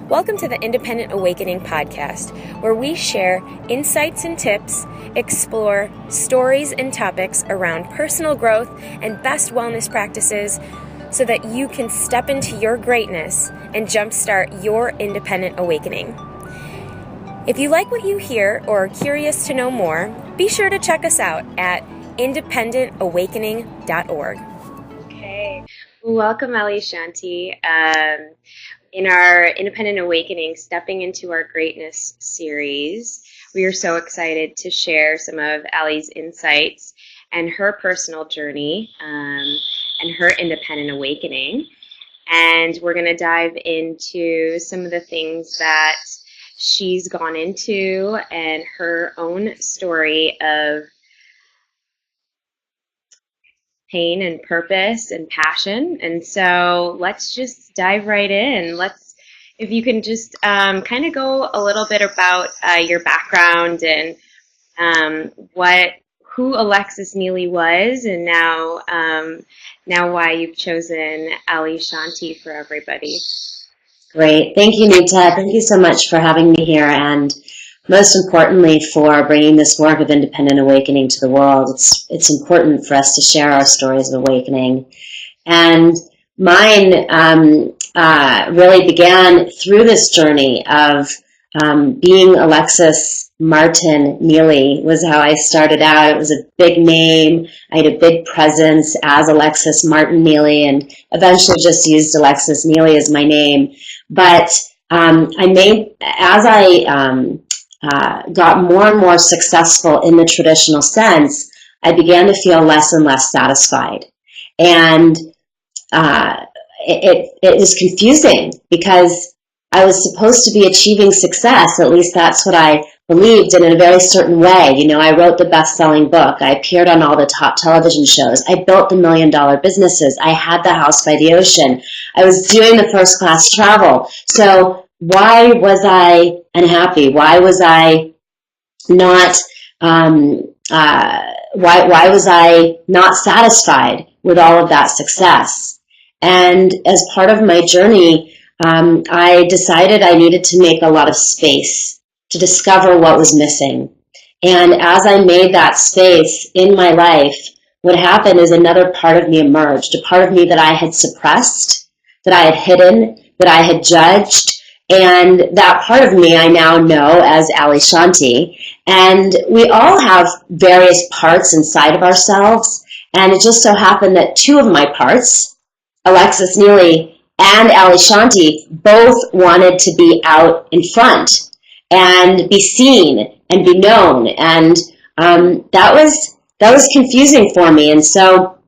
Welcome to the Independent Awakening podcast, where we share insights and tips, explore stories and topics around personal growth and best wellness practices so that you can step into your greatness and jumpstart your independent awakening. If you like what you hear or are curious to know more, be sure to check us out at independentawakening.org. Okay, welcome Ali Shanti. In our Independent Awakening, Stepping into Our Greatness series, we are so excited to share some of Ali's insights and her personal journey and her independent awakening. And we're going to dive into some of the things that she's gone into and her own story of pain and purpose and passion. And so let's just dive right in. If you can just kind of go a little bit about your background and who Alexis Neely was, and now why you've chosen Ali Shanti for everybody. Great. Thank you, Nita. Thank you so much for having me here, and most importantly, for bringing this work of independent awakening to the world. It's important for us to share our stories of awakening. And mine really began through this journey of being Alexis Martin Neely was how I started out. It was a big name. I had a big presence as Alexis Martin Neely, and eventually just used Alexis Neely as my name. But as I got more and more successful in the traditional sense, I began to feel less and less satisfied. And it was confusing because I was supposed to be achieving success. At least that's what I believed, and in a very certain way. You know, I wrote the best-selling book. I appeared on all the top television shows. I built the million-dollar businesses. I had the house by the ocean. I was doing the first-class travel. So why was I unhappy? Why was I not? Why was I not satisfied with all of that success? And as part of my journey, I decided I needed to make a lot of space to discover what was missing. And as I made that space in my life, what happened is another part of me emerged, a part of me that I had suppressed, that I had hidden, that I had judged. And that part of me I now know as Ali Shanti. And we all have various parts inside of ourselves. And it just so happened that two of my parts, Alexis Neely and Ali Shanti, both wanted to be out in front and be seen and be known. And that was confusing for me. And so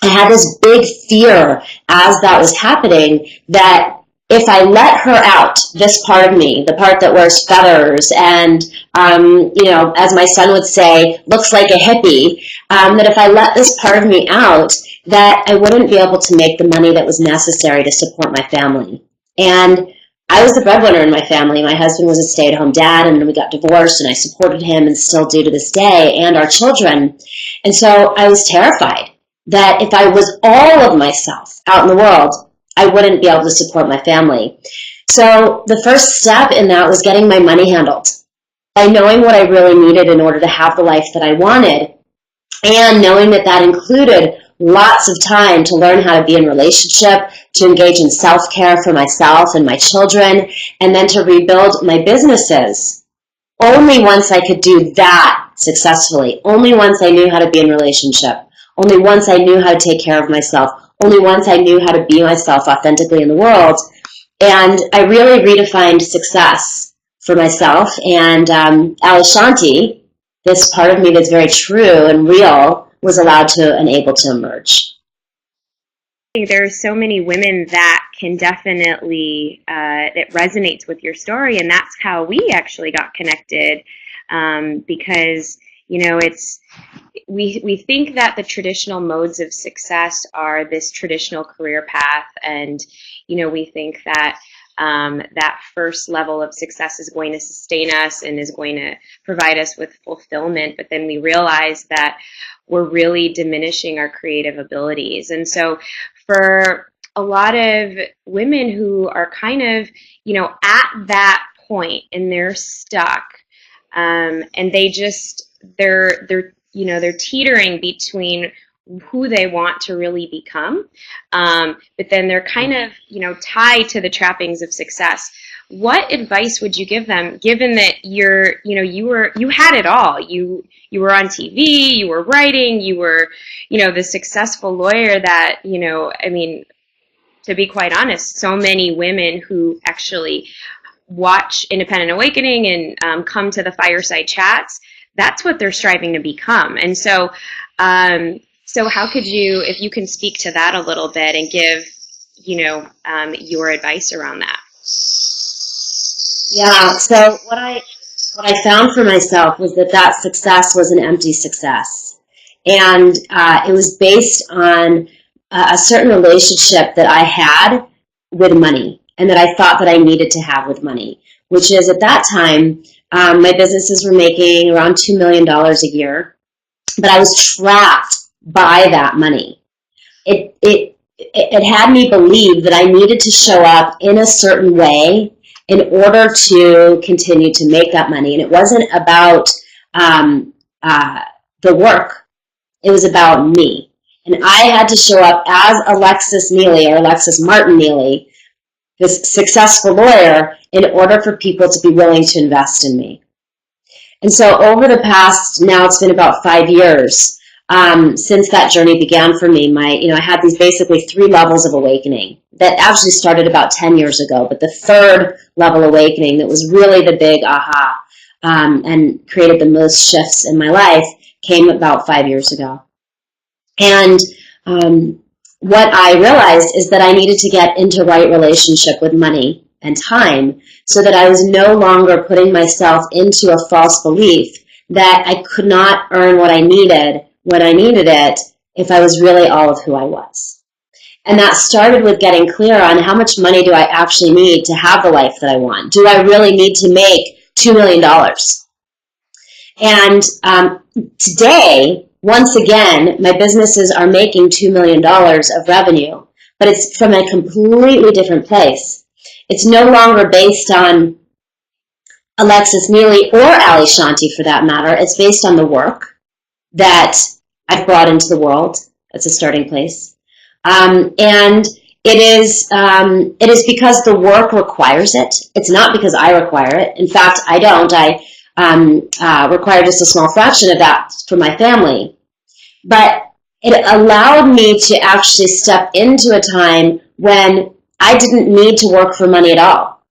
I had this big fear as that was happening that if I let her out, this part of me, the part that wears feathers and, as my son would say, looks like a hippie, that if I let this part of me out, that I wouldn't be able to make the money that was necessary to support my family. And I was the breadwinner in my family. My husband was a stay-at-home dad, and then we got divorced, and I supported him and still do to this day, and our children. And so I was terrified that if I was all of myself out in the world, I wouldn't be able to support my family. So the first step in that was getting my money handled by knowing what I really needed in order to have the life that I wanted, and knowing that that included lots of time to learn how to be in relationship, to engage in self-care for myself and my children, and then to rebuild my businesses. Only once I could do that successfully, only once I knew how to be in relationship, only once I knew how to take care of myself, only once I knew how to be myself authentically in the world. And I really redefined success for myself. And Ali Shanti, this part of me that's very true and real, was allowed to and able to emerge. There are so many women that can definitely, it resonates with your story, and that's how we actually got connected, because, we think that the traditional modes of success are this traditional career path, and, we think that that first level of success is going to sustain us and is going to provide us with fulfillment, but then we realize that we're really diminishing our creative abilities. And so for a lot of women who are kind of, at that point and they're stuck, and they're teetering between who they want to really become, but then they're kind of, tied to the trappings of success. What advice would you give them, given that you had it all? You were on TV, you were writing, you were, the successful lawyer that, I mean, to be quite honest, so many women who actually watch Independent Awakening and come to the Fireside chats, that's what they're striving to become. And so how could you, if you can speak to that a little bit and give, your advice around that? Yeah. So what I found for myself was that success was an empty success, and it was based on a certain relationship that I had with money, and that I thought that I needed to have with money. Which is, at that time, my businesses were making around $2 million a year, but I was trapped by that money. It had me believe that I needed to show up in a certain way in order to continue to make that money. And it wasn't about the work. It was about me. And I had to show up as Alexis Neely, or Alexis Martin Neely, this successful lawyer, in order for people to be willing to invest in me. And so over the past, now it's been about 5 years, since that journey began for me, I had these basically 3 levels of awakening that actually started about 10 years ago. But the third level awakening that was really the big aha, and created the most shifts in my life, came about 5 years ago. And what I realized is that I needed to get into right relationship with money and time, so that I was no longer putting myself into a false belief that I could not earn what I needed when I needed it if I was really all of who I was. And that started with getting clear on how much money do I actually need to have the life that I want. Do I really need to make $2 million? And today, once again, my businesses are making $2 million of revenue, but it's from a completely different place. It's no longer based on Alexis Neely or Ali Shanti, for that matter. It's based on the work that I've brought into the world. That's a starting place. And it is because the work requires it. It's not because I require it. In fact, I don't. I require just a small fraction of that for my family. But it allowed me to actually step into a time when I didn't need to work for money at all.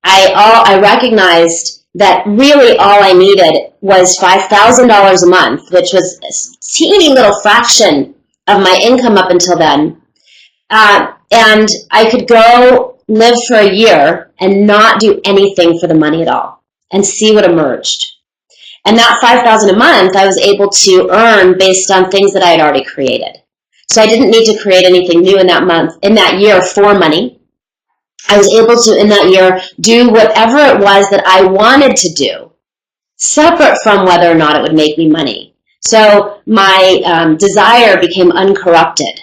I recognized that really all I needed was $5,000 a month, which was a teeny little fraction of my income up until then. And I could go live for a year and not do anything for the money at all and see what emerged. And that $5,000 a month I was able to earn based on things that I had already created. So I didn't need to create anything new in that year for money. I was able to, in that year, do whatever it was that I wanted to do, separate from whether or not it would make me money. So my desire became uncorrupted.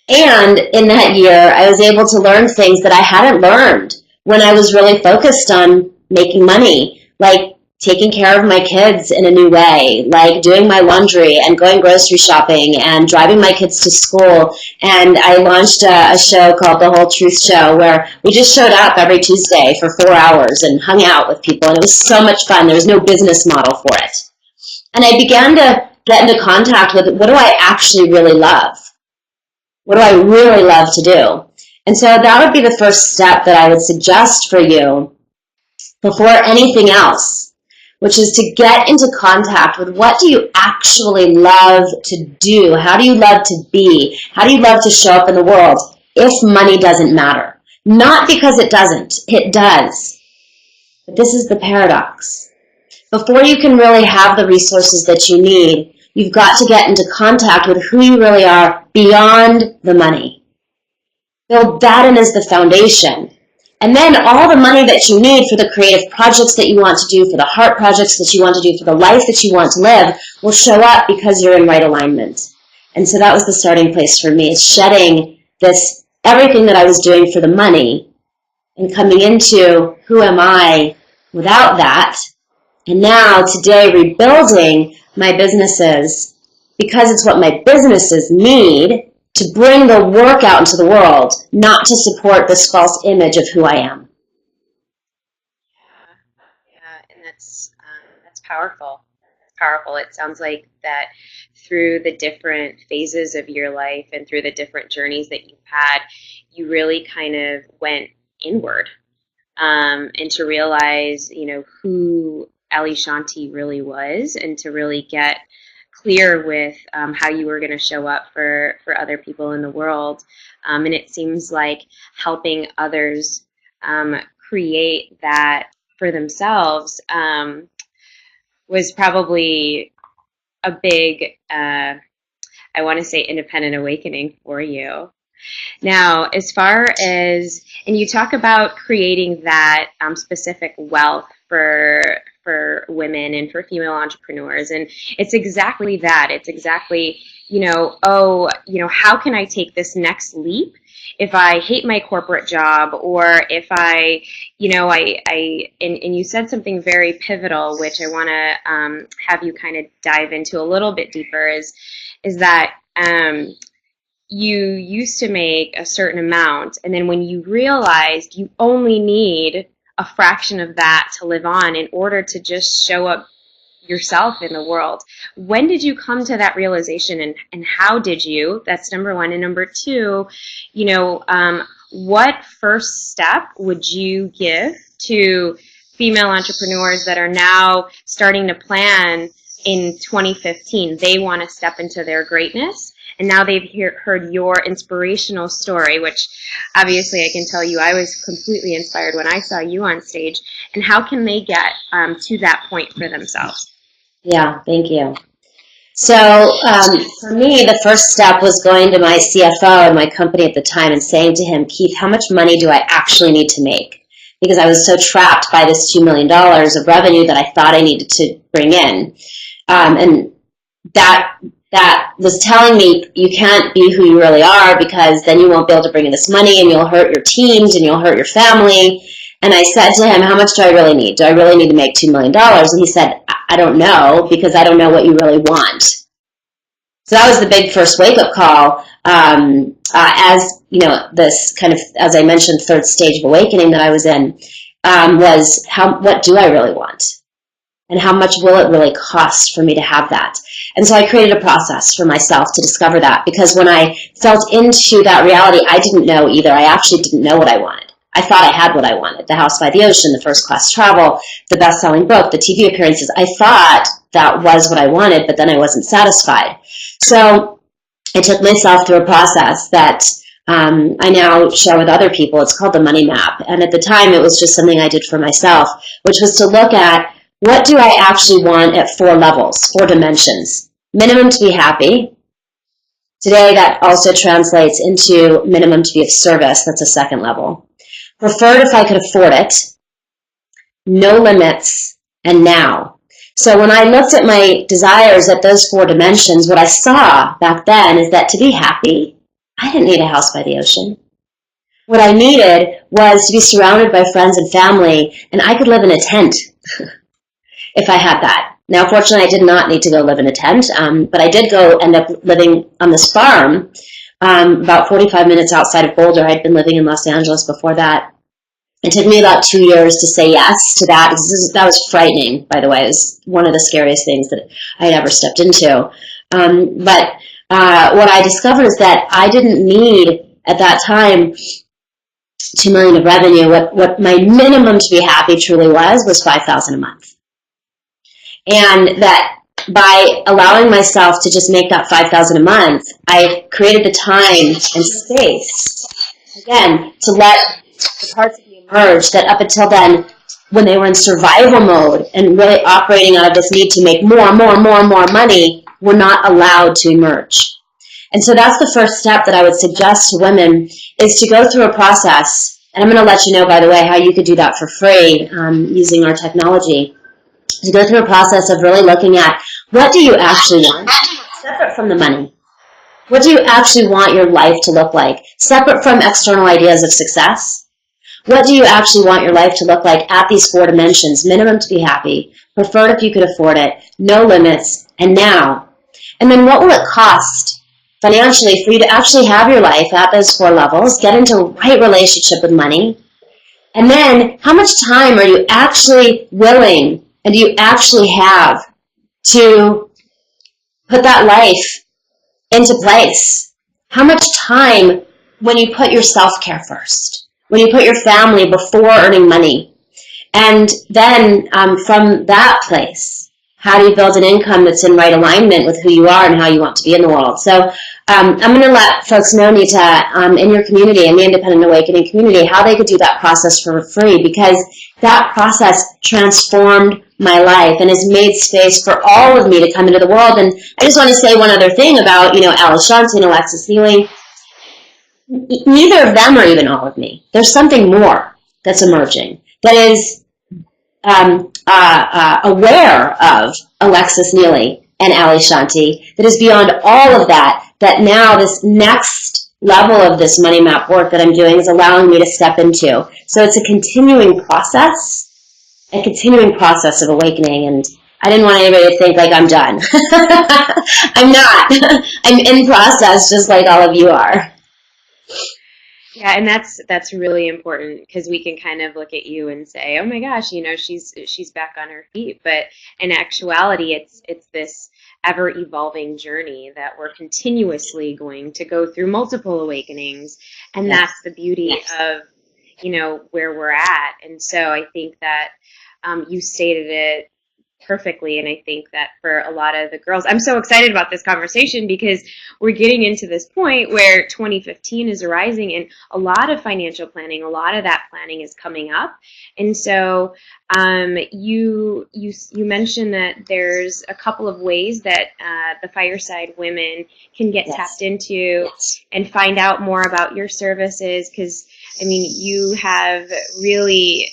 And in that year, I was able to learn things that I hadn't learned when I was really focused on making money, like taking care of my kids in a new way, like doing my laundry and going grocery shopping and driving my kids to school. And I launched a show called The Whole Truth Show, where we just showed up every Tuesday for 4 hours and hung out with people. And it was so much fun. There was no business model for it. And I began to get into contact with, what do I actually really love? What do I really love to do? And so that would be the first step that I would suggest for you before anything else, which is to get into contact with, what do you actually love to do? How do you love to be? How do you love to show up in the world if money doesn't matter? Not because it doesn't. It does. But this is the paradox. Before you can really have the resources that you need, you've got to get into contact with who you really are beyond the money. Build that in as the foundation. And then all the money that you need for the creative projects that you want to do, for the heart projects that you want to do, for the life that you want to live, will show up because you're in right alignment. And so that was the starting place for me, is shedding this everything that I was doing for the money and coming into who am I without that. And now today rebuilding my businesses because it's what my businesses need to bring the work out into the world, not to support this false image of who I am. Yeah, and that's powerful. It's powerful. It sounds like that through the different phases of your life and through the different journeys that you've had, you really kind of went inward, and to realize, who Ali Shanti really was, and to really get clear with how you were going to show up for other people in the world. And it seems like helping others create that for themselves was probably a big, I want to say, independent awakening for you. Now, as far as, and you talk about creating that specific wealth for women and for female entrepreneurs, and it's exactly that. It's exactly, how can I take this next leap if I hate my corporate job, or if I, and you said something very pivotal, which I want to have you kind of dive into a little bit deeper, is that you used to make a certain amount, and then when you realized you only need a fraction of that to live on in order to just show up yourself in the world. When did you come to that realization, and how did you? That's number one. And number two, what first step would you give to female entrepreneurs that are now starting to plan in 2015? They want to step into their greatness, and now they've heard your inspirational story, which obviously I can tell you I was completely inspired when I saw you on stage. And how can they get to that point for themselves? Yeah, thank you. So for me, the first step was going to my CFO in my company at the time and saying to him, Keith, how much money do I actually need to make? Because I was so trapped by this $2 million of revenue that I thought I needed to bring in. And that was telling me you can't be who you really are, because then you won't be able to bring in this money, and you'll hurt your teams and you'll hurt your family. And I said to him, how much do I really need? Do I really need to make $2 million? And he said, I don't know, because I don't know what you really want. So that was the big first wake-up call. As this kind of, as I mentioned, third stage of awakening that I was in, was what do I really want? And how much will it really cost for me to have that? And so I created a process for myself to discover that, because when I felt into that reality, I didn't know either. I actually didn't know what I wanted. I thought I had what I wanted: the house by the ocean, the first class travel, the best-selling book, the TV appearances. I thought that was what I wanted, but then I wasn't satisfied. So I took myself through a process that I now share with other people. It's called the Money Map. And at the time, it was just something I did for myself, which was to look at, what do I actually want at 4 levels, 4 dimensions? Minimum to be happy. Today, that also translates into minimum to be of service. That's a second level. Preferred if I could afford it. No limits. And now. So when I looked at my desires at those 4 dimensions, what I saw back then is that to be happy, I didn't need a house by the ocean. What I needed was to be surrounded by friends and family, and I could live in a tent if I had that. Now, fortunately, I did not need to go live in a tent, but I did go end up living on this farm about 45 minutes outside of Boulder. I'd been living in Los Angeles before that. It took me about 2 years to say yes to that. That was frightening, by the way. It was one of the scariest things that I had ever stepped into. But what I discovered is that I didn't need, at that time, $2 million of revenue. What my minimum to be happy truly was $5,000 a month. And that by allowing myself to just make that $5,000 a month, I created the time and space, again, to let the parts of me emerge that up until then, when they were in survival mode and really operating out of this need to make more money, were not allowed to emerge. And so that's the first step that I would suggest to women, is to go through a process. And I'm going to let you know, by the way, how you could do that for free using our technology. To go through a process of really looking at, what do you actually want, separate from the money? What do you actually want your life to look like? Separate from external ideas of success. What do you actually want your life to look like at these 4 dimensions? Minimum to be happy, preferred if you could afford it, no limits, and now. And then what will it cost financially for you to actually have your life at those 4 levels, get into a right relationship with money? And then how much time are you actually willing and do you actually have to put that life into place? How much time when you put your self-care first, when you put your family before earning money, and then from that place, how do you build an income that's in right alignment with who you are and how you want to be in the world? So I'm going to let folks know, Nita, in your community, in the Independent Awakening community, how they could do that process for free, because that process transformed my life and has made space for all of me to come into the world. And I just want to say one other thing about, Ali Shanti and Alexis Neely. Neither of them are even all of me. There's something more that's emerging that is aware of Alexis Neely and Ali Shanti, that is beyond all of that, that now this next level of this money map work that I'm doing is allowing me to step into. So it's a continuing process of awakening, and I didn't want anybody to think like I'm done. I'm not. I'm in process just like all of you are. Yeah, and that's really important, because we can kind of look at you and say, "Oh my gosh, she's back on her feet." But in actuality, it's this ever evolving journey that we're continuously going to go through multiple awakenings, and Yes. that's the beauty of where we're at. And so I think that you stated it perfectly. And I think that for a lot of the girls, I'm so excited about this conversation, because we're getting into this point where 2015 is arising, and a lot of financial planning, a lot of that planning is coming up. And so you mentioned that there's a couple of ways that the Fireside women can get tapped into and find out more about your services, because you have really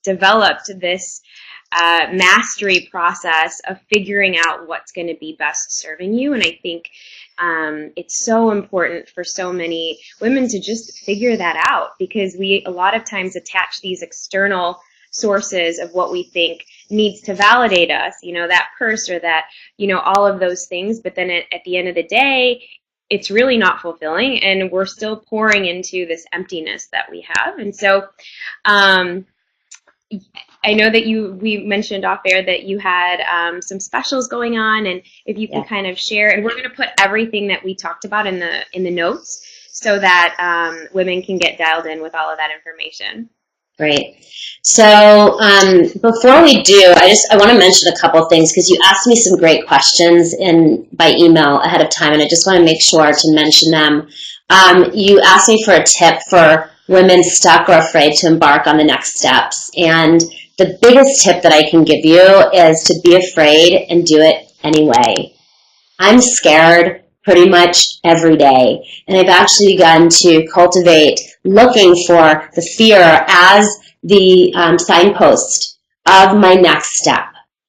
developed this mastery process of figuring out what's going to be best serving you. And I think it's so important for so many women to just figure that out, because we a lot of times attach these external sources of what we think needs to validate us, that purse or that, all of those things. But then at the end of the day, it's really not fulfilling, and we're still pouring into this emptiness that we have. And so I know that we mentioned off air that you had some specials going on, and if you can kind of share, and we're going to put everything that we talked about in the notes, so that women can get dialed in with all of that information. Great. So before we do, I want to mention a couple of things, because you asked me some great questions by email ahead of time, and I just want to make sure to mention them. You asked me for a tip for women stuck or afraid to embark on the next steps. And the biggest tip that I can give you is to be afraid and do it anyway. I'm scared pretty much every day, and I've actually begun to cultivate looking for the fear as the signpost of my next step.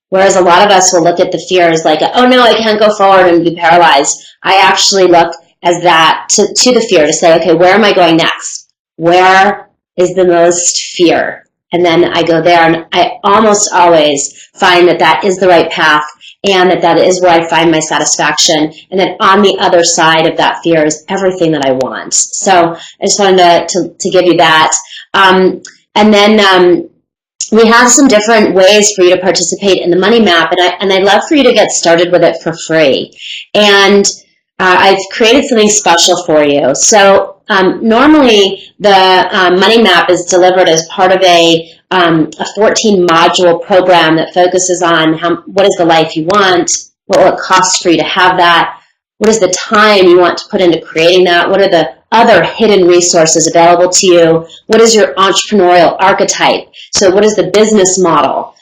Whereas a lot of us will look at the fear as like, oh no, I can't go forward and be paralyzed. I actually look as that to the fear to say, okay, where am I going next? Where is the most fear? And then I go there, and I almost always find that is the right path, and that is where I find my satisfaction, and that on the other side of that fear is everything that I want. So I just wanted to give you that. And then we have some different ways for you to participate in the money map, and I'd love for you to get started with it for free. And I've created something special for you. So normally the money map is delivered as part of a 14-module program that focuses on what is the life you want, what will it cost for you to have that, what is the time you want to put into creating that, what are the other hidden resources available to you, what is your entrepreneurial archetype, so what is the business model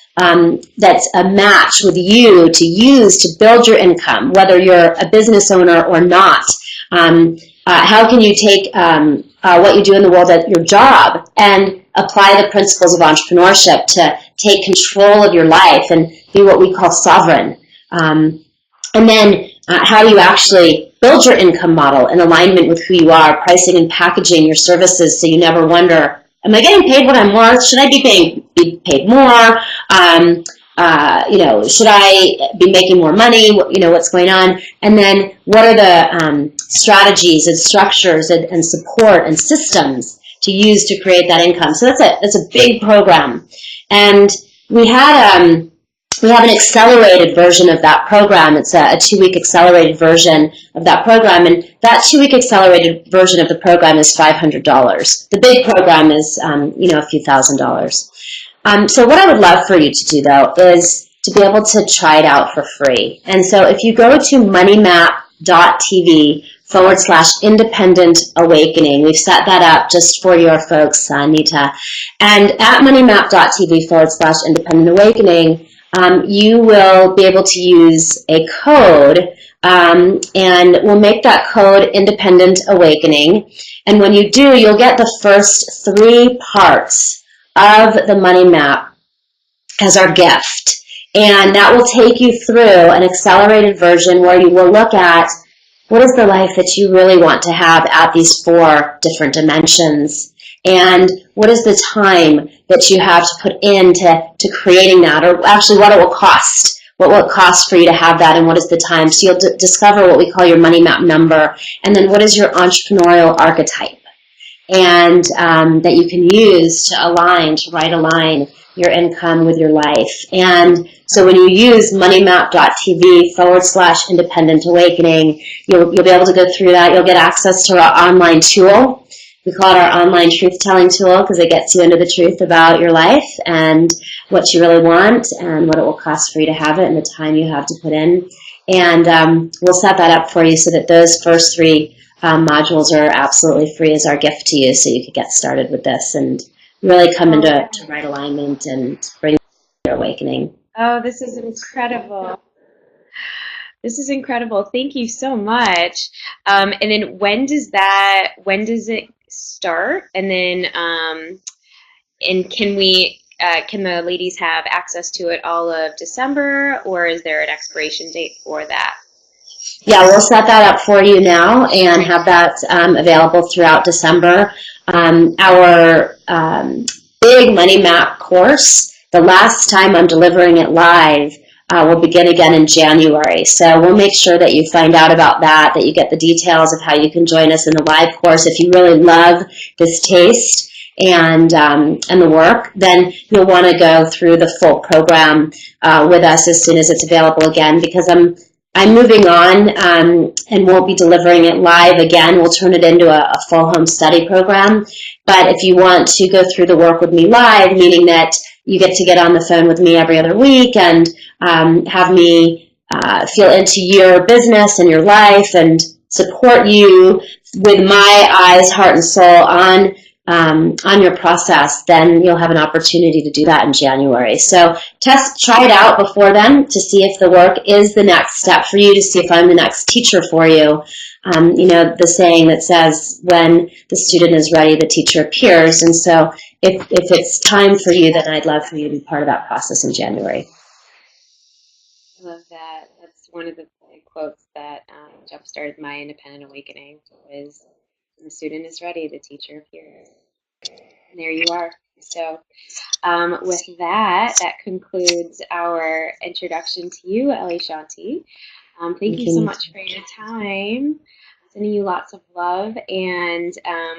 that's a match with you to use to build your income, whether you're a business owner or not. How can you take what you do in the world at your job and apply the principles of entrepreneurship to take control of your life and be what we call sovereign. And then how do you actually build your income model in alignment with who you are, pricing and packaging your services so you never wonder, am I getting paid what I'm worth? Should I be paid more? Should I be making more money? What's going on? And then what are the strategies and structures and support and systems to use to create that income? So that's a big program. And we have an accelerated version of that program. It's a 2-week accelerated version of that program, and that 2-week accelerated version of the program is $500. The big program is, a few $1,000s. So what I would love for you to do, though, is to be able to try it out for free. And so if you go to moneymap.tv/independent awakening, we've set that up just for your folks, Nita. And at moneymap.tv/independent awakening, you will be able to use a code, and we'll make that code Independent Awakening. And when you do, you'll get the first 3 parts of the Money Map as our gift. And that will take you through an accelerated version where you will look at what is the life that you really want to have at these 4 different dimensions. And what is the time that you have to put into creating that, or actually what it will cost. What will it cost for you to have that, and what is the time? So you'll discover what we call your money map number, and then what is your entrepreneurial archetype, and that you can use to right align your income with your life. And so when you use moneymap.tv/independent awakening, you'll be able to go through that. You'll get access to our online tool. We call it our online truth-telling tool because it gets you into the truth about your life and what you really want and what it will cost for you to have it and the time you have to put in. And we'll set that up for you so that those first 3 modules are absolutely free as our gift to you, so you could get started with this and really come into right alignment and bring your awakening. Oh, this is incredible. This is incredible. Thank you so much. And then when does it start? And then and can the ladies have access to it all of December, or is there an expiration date for that? Yeah, we'll set that up for you now and have that available throughout December. Our big Money Map course, the last time I'm delivering it live, will begin again in January. So we'll make sure that you find out about that you get the details of how you can join us in the live course. If you really love this taste and the work, then you'll want to go through the full program with us as soon as it's available again, because I'm moving on and won't be delivering it live again. We'll turn it into a full home study program. But if you want to go through the work with me live, meaning that you get to get on the phone with me every other week and have me feel into your business and your life and support you with my eyes, heart, and soul on your process, then you'll have an opportunity to do that in January. So try it out before then to see if the work is the next step for you, to see if I'm the next teacher for you. The saying that says, when the student is ready, the teacher appears. And so if it's time for you, then I'd love for you to be part of that process in January. I love that. That's one of the quotes that jump-started my independent awakening, was, when the student is ready, the teacher appears. And there you are. So with that concludes our introduction to you, Ali Shanti. Thank you so much for your time. Sending you lots of love, and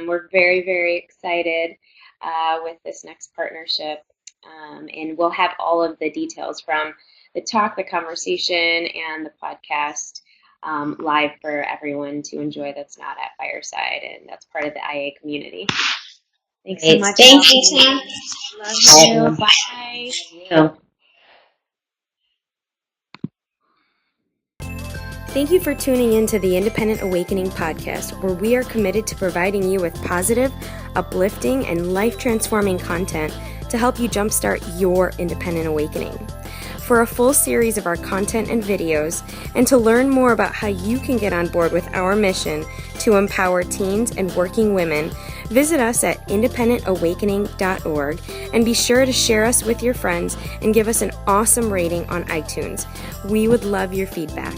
we're very, very excited with this next partnership. And we'll have all of the details from the talk, the conversation, and the podcast live for everyone to enjoy that's not at Fireside, and that's part of the IA community. Thanks so much. Thank you. Love you. Bye. Thank you. Thank you for tuning in to the Independent Awakening podcast, where we are committed to providing you with positive, uplifting, and life-transforming content to help you jumpstart your independent awakening. For a full series of our content and videos, and to learn more about how you can get on board with our mission to empower teens and working women, visit us at independentawakening.org, and be sure to share us with your friends and give us an awesome rating on iTunes. We would love your feedback.